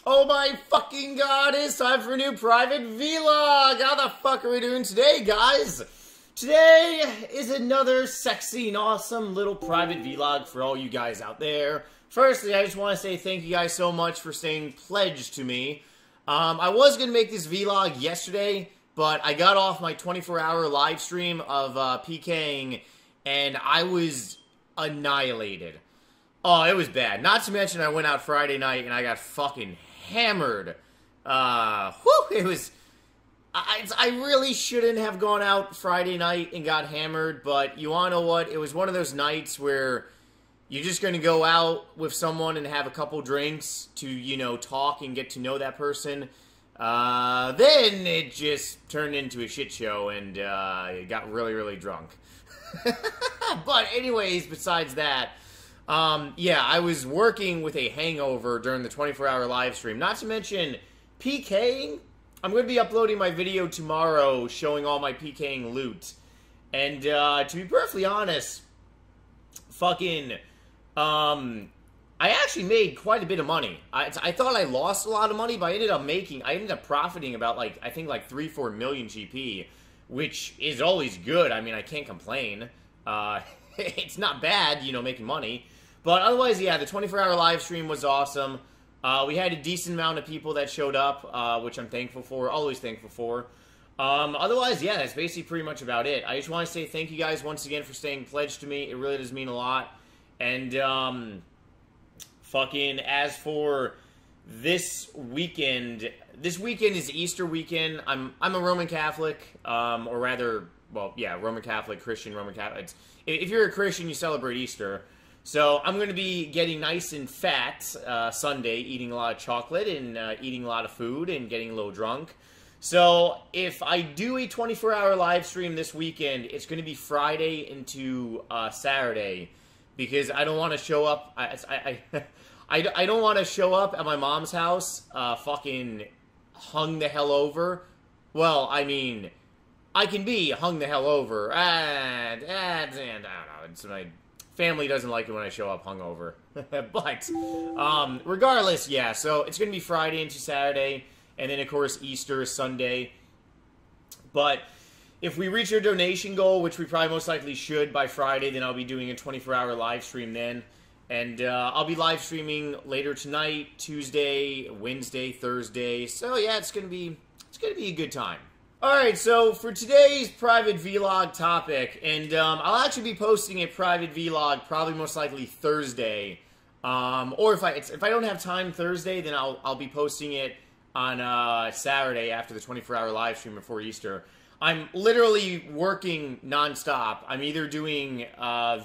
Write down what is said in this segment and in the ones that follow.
Oh my fucking god, it's time for a new private vlog! How the fuck are we doing today, guys? Today is another sexy and awesome little private vlog for all you guys out there. Firstly, I just want to say thank you guys so much for staying pledged to me. I was going to make this vlog yesterday, but I got off my 24-hour live stream of PKing, and I was annihilated. Oh, it was bad. Not to mention I went out Friday night and I got fucking hammered. It was... I really shouldn't have gone out Friday night and got hammered, but you wanna know what? It was one of those nights where you're just gonna go out with someone and have a couple drinks to, you know, talk and get to know that person. Then it just turned into a shit show and it got really, really drunk. But anyways, besides that... yeah, I was working with a hangover during the 24-hour live stream. Not to mention, PKing. I'm going to be uploading my video tomorrow showing all my PKing loot. And, to be perfectly honest, fucking, I actually made quite a bit of money. I thought I lost a lot of money, but I ended up profiting about, like, I think, like 3-4 million GP, which is always good. I mean, I can't complain. It's not bad, you know, making money. But otherwise, yeah, the 24-hour live stream was awesome. We had a decent amount of people that showed up, which I'm thankful for, always thankful for. Otherwise, yeah, that's basically pretty much about it. I just want to say thank you guys once again for staying pledged to me. It really does mean a lot. And, fucking, as for this weekend is Easter weekend. I'm a Roman Catholic, or rather, well, yeah, Roman Catholic, Christian, Roman Catholic. If you're a Christian, you celebrate Easter. So I'm going to be getting nice and fat Sunday, eating a lot of chocolate and eating a lot of food and getting a little drunk. So if I do a 24-hour live stream this weekend, it's going to be Friday into Saturday because I don't want to show up. I don't want to show up at my mom's house fucking hung the hell over. Well, I mean, I can be hung the hell over. And I don't know. It's my family doesn't like it when I show up hungover. But, regardless, yeah, so it's going to be Friday into Saturday, and then, of course, Easter is Sunday. But if we reach our donation goal, which we probably most likely should by Friday, then I'll be doing a 24-hour live stream then. And I'll be live streaming later tonight, Tuesday, Wednesday, Thursday. So, yeah, it's going to be a good time. Alright, so for today's private vlog topic, and I'll actually be posting a private vlog probably most likely Thursday, or if I don't have time Thursday, then I'll be posting it on Saturday after the 24-hour live stream before Easter. I'm literally working non-stop. I'm either doing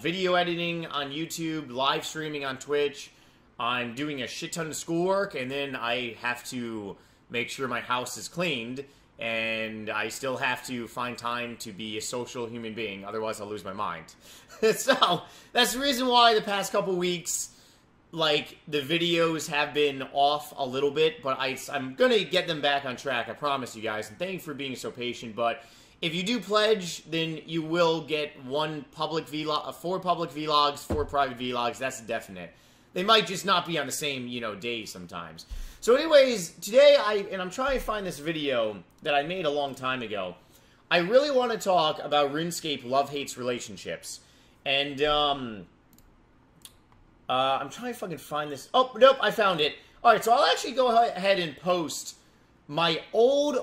video editing on YouTube, live streaming on Twitch, I'm doing a shit ton of schoolwork, and then I have to make sure my house is cleaned. And I still have to find time to be a social human being, otherwise I'll lose my mind. So, that's the reason why the past couple weeks, like, the videos have been off a little bit, but I'm gonna get them back on track, I promise you guys, and thank you for being so patient. But if you do pledge, then you will get 1 public vlog, 4 public vlogs, 4 private vlogs, that's definite. They might just not be on the same, you know, day sometimes. So anyways, today I'm trying to find this video that I made a long time ago. I really want to talk about RuneScape love-hates relationships. And, I'm trying to fucking find this. Oh, nope, I found it. Alright, so I'll actually go ahead and post my old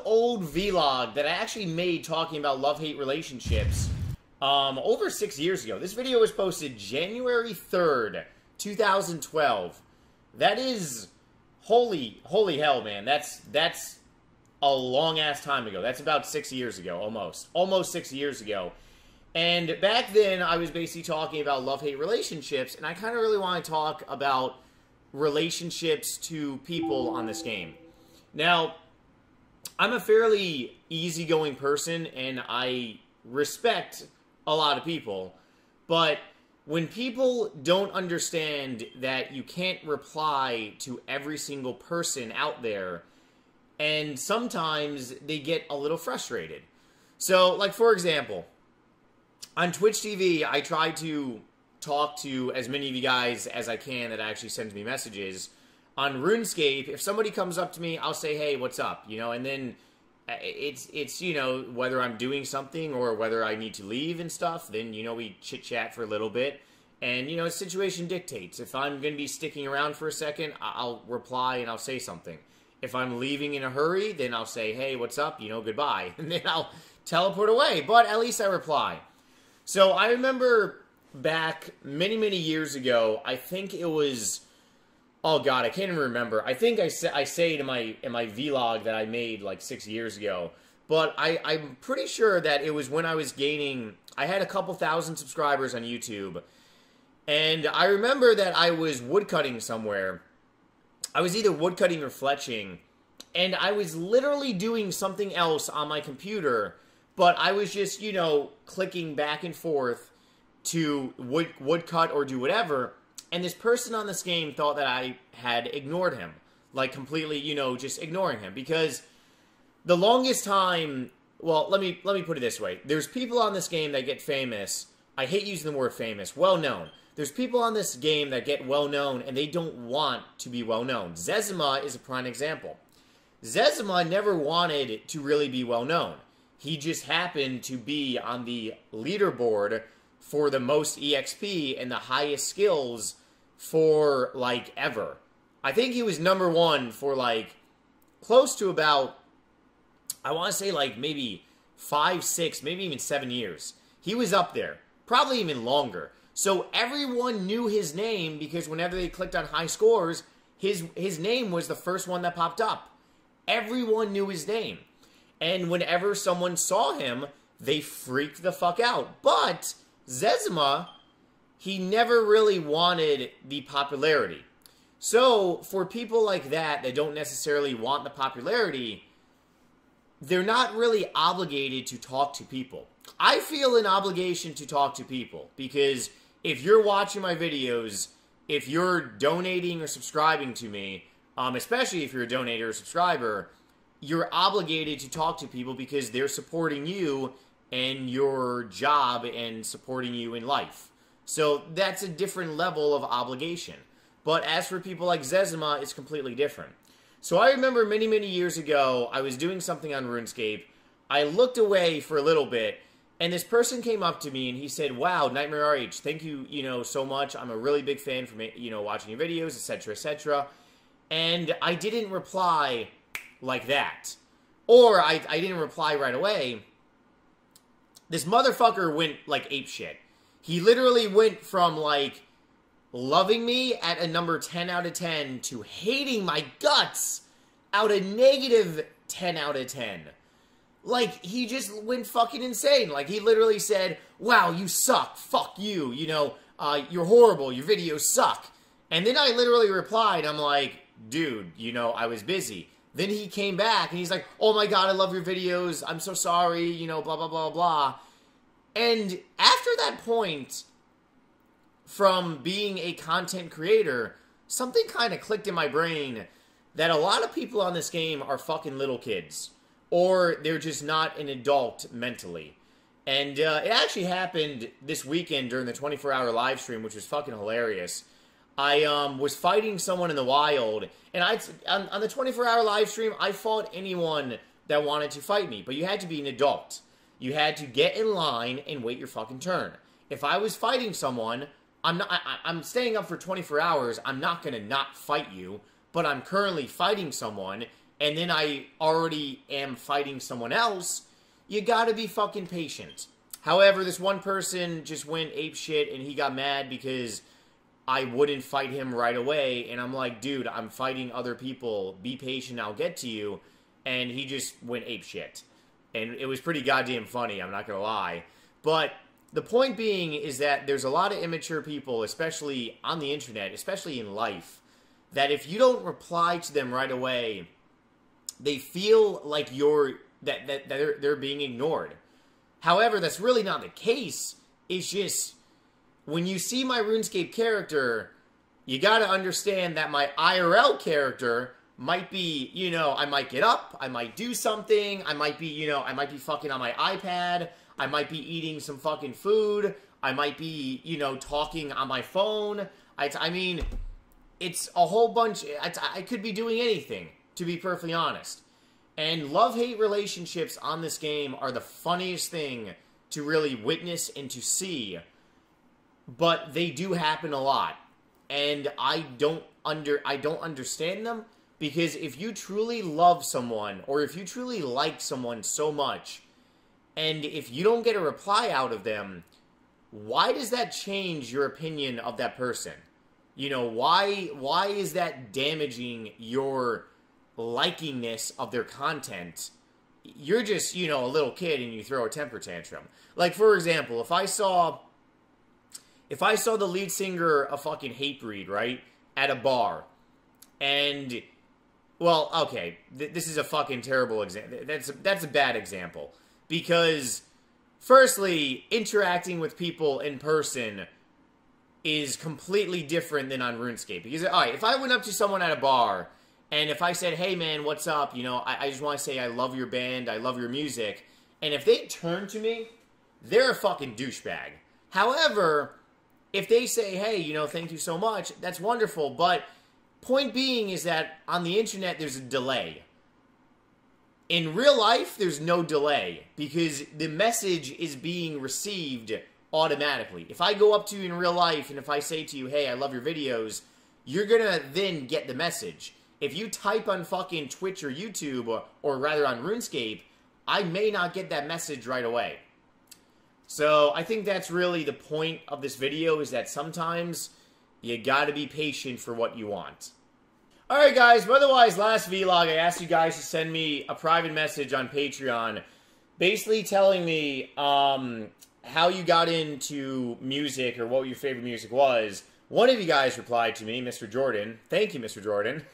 vlog that I actually made talking about love-hate relationships, over 6 years ago. This video was posted January 3rd, 2012. That is... Holy hell, man. That's a long-ass time ago. That's about 6 years ago, almost. Almost 6 years ago. And back then, I was basically talking about love-hate relationships, and I kind of really want to talk about relationships to people on this game. Now, I'm a fairly easygoing person, and I respect a lot of people, but when people don't understand that you can't reply to every single person out there, and sometimes they get a little frustrated. So, like, for example, on Twitch TV, I try to talk to as many of you guys as I can that actually send me messages. On RuneScape, if somebody comes up to me, I'll say, hey, what's up? You know, and then it's you know, whether I'm doing something or whether I need to leave and stuff, then, you know, we chit-chat for a little bit. And, you know, situation dictates. If I'm going to be sticking around for a second, I'll reply and I'll say something. If I'm leaving in a hurry, then I'll say, hey, what's up? You know, goodbye. And then I'll teleport away. But at least I reply. So I remember back many, many years ago, I think it was... Oh, God, I can't even remember. I think I say it in my vlog that I made like 6 years ago. But I'm pretty sure that it was when I was gaining... I had a couple thousand subscribers on YouTube. And I remember that I was woodcutting somewhere. I was either woodcutting or fletching. And I was literally doing something else on my computer. But I was just, you know, clicking back and forth to woodcut or do whatever. And this person on this game thought that I had ignored him. Like, completely, you know, just ignoring him. Because the longest time... Well, let me put it this way. There's people on this game that get famous. I hate using the word famous. Well-known. There's people on this game that get well-known, and they don't want to be well-known. Zezima is a prime example. Zezima never wanted to really be well-known. He just happened to be on the leaderboard for the most EXP and the highest skills for, like, ever. I think he was #1 for, like, close to about, I want to say, like, maybe 5, 6, maybe even 7 years. He was up there. Probably even longer. So everyone knew his name because whenever they clicked on high scores, his name was the first one that popped up. Everyone knew his name. And whenever someone saw him, they freaked the fuck out. But Zezima, he never really wanted the popularity. So for people like that don't necessarily want the popularity, they're not really obligated to talk to people. I feel an obligation to talk to people because if you're watching my videos, if you're donating or subscribing to me, especially if you're a donator or subscriber, you're obligated to talk to people because they're supporting you and your job and supporting you in life. So that's a different level of obligation. But as for people like Zezima, it's completely different. So I remember many, many years ago, I was doing something on RuneScape. I looked away for a little bit, and this person came up to me and he said, wow, NightmareRH, thank you, you know, so much. I'm a really big fan from, you know, watching your videos, etc., etc. And I didn't reply like that. Or I didn't reply right away. This motherfucker went, like, apeshit. He literally went from, like, loving me at a number 10 out of 10 to hating my guts out a negative 10 out of 10. Like, he just went fucking insane. Like, he literally said, wow, you suck. Fuck you. You know, you're horrible. Your videos suck. And then I literally replied, I'm like, dude, you know, I was busy. Then he came back and he's like, oh my god, I love your videos. I'm so sorry, you know, blah, blah, blah, blah. And after that point, from being a content creator, something kind of clicked in my brain that a lot of people on this game are fucking little kids. Or they're just not an adult mentally. And it actually happened this weekend during the 24-hour live stream, which was fucking hilarious. I was fighting someone in the wild, and on the 24-hour live stream, I fought anyone that wanted to fight me. But you had to be an adult. You had to get in line and wait your fucking turn. If I was fighting someone, I'm staying up for 24 hours, I'm not going to not fight you, but I'm currently fighting someone, and then I already am fighting someone else, you gotta be fucking patient. However, this one person just went apeshit, and he got mad because I wouldn't fight him right away, and I'm like, dude, I'm fighting other people, be patient, I'll get to you, and he just went apeshit. And it was pretty goddamn funny, I'm not gonna lie. But the point being is that there's a lot of immature people, especially on the internet, especially in life, that if you don't reply to them right away, they feel like they're being ignored. However, that's really not the case. It's just, when you see my RuneScape character, you gotta understand that my IRL character might be, you know, I might get up, I might do something, I might be, you know, I might be fucking on my iPad, I might be eating some fucking food, I might be, you know, talking on my phone. I mean, it's a whole bunch. I could be doing anything, to be perfectly honest. And love-hate relationships on this game are the funniest thing to really witness and to see. But they do happen a lot. And I don't understand them, because if you truly love someone, or if you truly like someone so much, and if you don't get a reply out of them, why does that change your opinion of that person? You know, why is that damaging your likingness of their content? You're just, you know, a little kid and you throw a temper tantrum. Like, for example, if I saw the lead singer of fucking Hatebreed, right, at a bar, and, well, okay, this is a fucking terrible example. That's a bad example. Because, firstly, interacting with people in person is completely different than on RuneScape. Because, alright, if I went up to someone at a bar, and if I said, hey man, what's up, you know, I just want to say I love your band, I love your music, and if they turn to me, they're a fucking douchebag. However, if they say, hey, you know, thank you so much, that's wonderful, but point being is that on the internet, there's a delay. In real life, there's no delay, because the message is being received automatically. If I go up to you in real life, and if I say to you, hey, I love your videos, you're gonna then get the message. If you type on fucking Twitch or YouTube, or rather on RuneScape, I may not get that message right away. So, I think that's really the point of this video, is that sometimes you gotta be patient for what you want. Alright guys, but otherwise, last vlog, I asked you guys to send me a private message on Patreon, basically telling me how you got into music, or what your favorite music was. One of you guys replied to me, Mr. Jordan. Thank you, Mr. Jordan.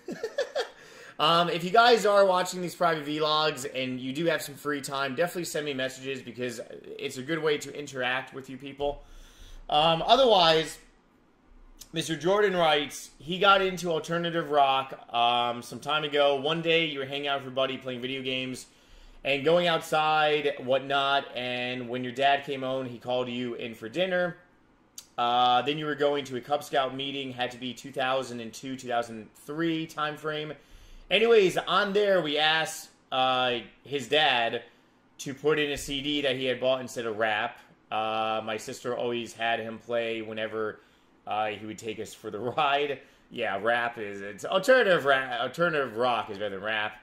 If you guys are watching these private vlogs, and you do have some free time, definitely send me messages, because it's a good way to interact with you people. Otherwise, Mr. Jordan writes, he got into alternative rock some time ago. One day, you were hanging out with your buddy playing video games and going outside, whatnot, and when your dad came home, he called you in for dinner. Then you were going to a Cub Scout meeting, had to be 2002, 2003 time frame. Anyways, on there, we asked his dad to put in a CD that he had bought instead of rap. My sister always had him play whenever he would take us for the ride. Yeah, rap it's alternative rock is better than rap.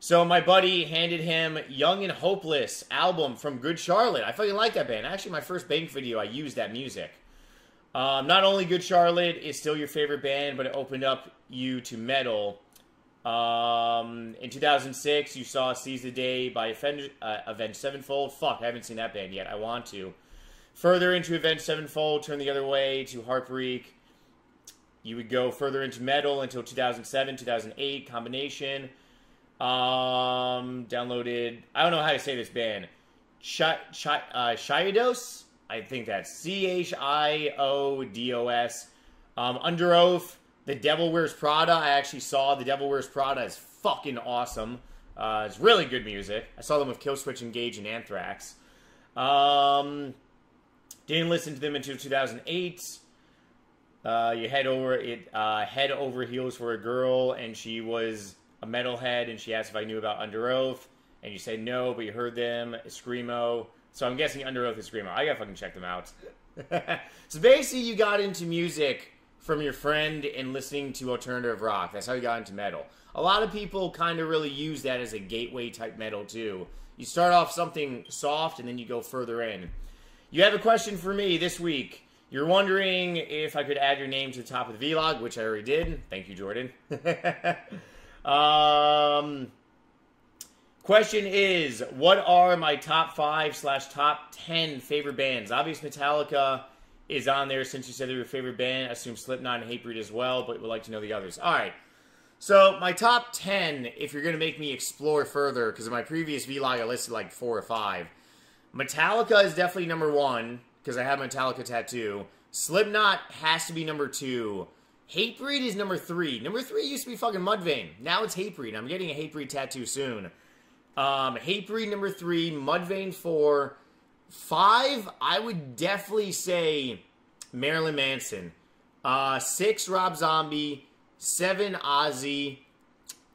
So my buddy handed him Young and Hopeless album from Good Charlotte. I fucking like that band. Actually, my first bank video, I used that music. Not only Good Charlotte is still your favorite band, but it opened up you to metal. In 2006, you saw Seize the Day by Avenged Sevenfold. Fuck, I haven't seen that band yet. I want to. Further into Avenged Sevenfold, turn the other way to Heartbreak. You would go further into metal until 2007, 2008 combination. Downloaded, I don't know how to say this band. Chiodos? I think that's Chiodos. Under Oath, The Devil Wears Prada. I actually saw The Devil Wears Prada is fucking awesome. It's really good music. I saw them with Killswitch Engage and Anthrax. Didn't listen to them until 2008. You head over heels for a girl, and she was a metalhead, and she asked if I knew about Under Oath, and you said no, but you heard them, Screamo. So I'm guessing Under Oath is Screamo. I gotta fucking check them out. So basically, you got into music from your friend and listening to alternative rock. That's how you got into metal. A lot of people kind of really use that as a gateway type metal too. You start off something soft, and then you go further in. You have a question for me this week. You're wondering if I could add your name to the top of the vlog, which I already did. Thank you, Jordan. Question is, what are my top 5/top 10 favorite bands? Obviously, Metallica is on there since you said they're your favorite band. I assume Slipknot and Hatebreed as well, but would like to know the others. All right. So, my top 10, if you're going to make me explore further, because in my previous vlog I listed like 4 or 5. Metallica is definitely number 1, because I have a Metallica tattoo. Slipknot has to be number 2. Hatebreed is number 3. Number 3 used to be fucking Mudvayne. Now it's Hatebreed. I'm getting a Hatebreed tattoo soon. Hatebreed number 3. Mudvayne 4. 5, I would definitely say Marilyn Manson. 6, Rob Zombie. 7, Ozzy.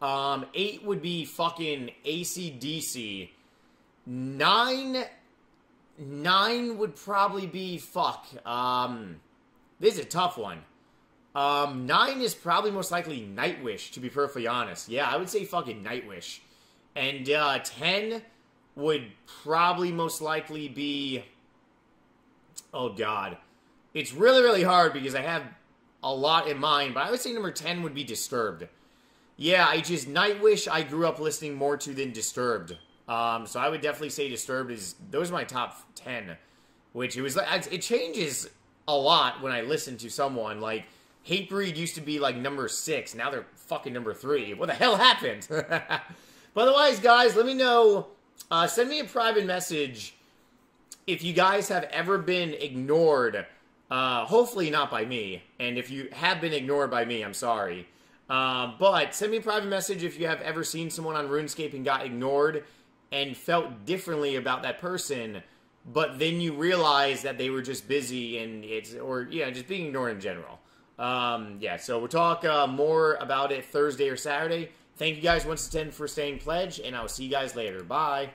8 would be fucking AC/DC. 9 would probably be, this is a tough one. 9 is probably most likely Nightwish, to be perfectly honest. Yeah, I would say fucking Nightwish. And 10 would probably most likely be... Oh, God. It's really, really hard because I have a lot in mind, but I would say number 10 would be Disturbed. Yeah, Nightwish I grew up listening more to than Disturbed. So I would definitely say Disturbed those are my top 10. Which it changes a lot when I listen to someone. Like, Hatebreed used to be like number 6, now they're fucking number 3. What the hell happened? But otherwise, guys, let me know, send me a private message if you guys have ever been ignored. Hopefully not by me, and if you have been ignored by me, I'm sorry. But send me a private message if you have ever seen someone on RuneScape and got ignored and felt differently about that person, but then you realize that they were just busy and just being ignored in general. Yeah, so we'll talk more about it Thursday or Saturday. Thank you guys once again for staying pledged, and I'll see you guys later. Bye.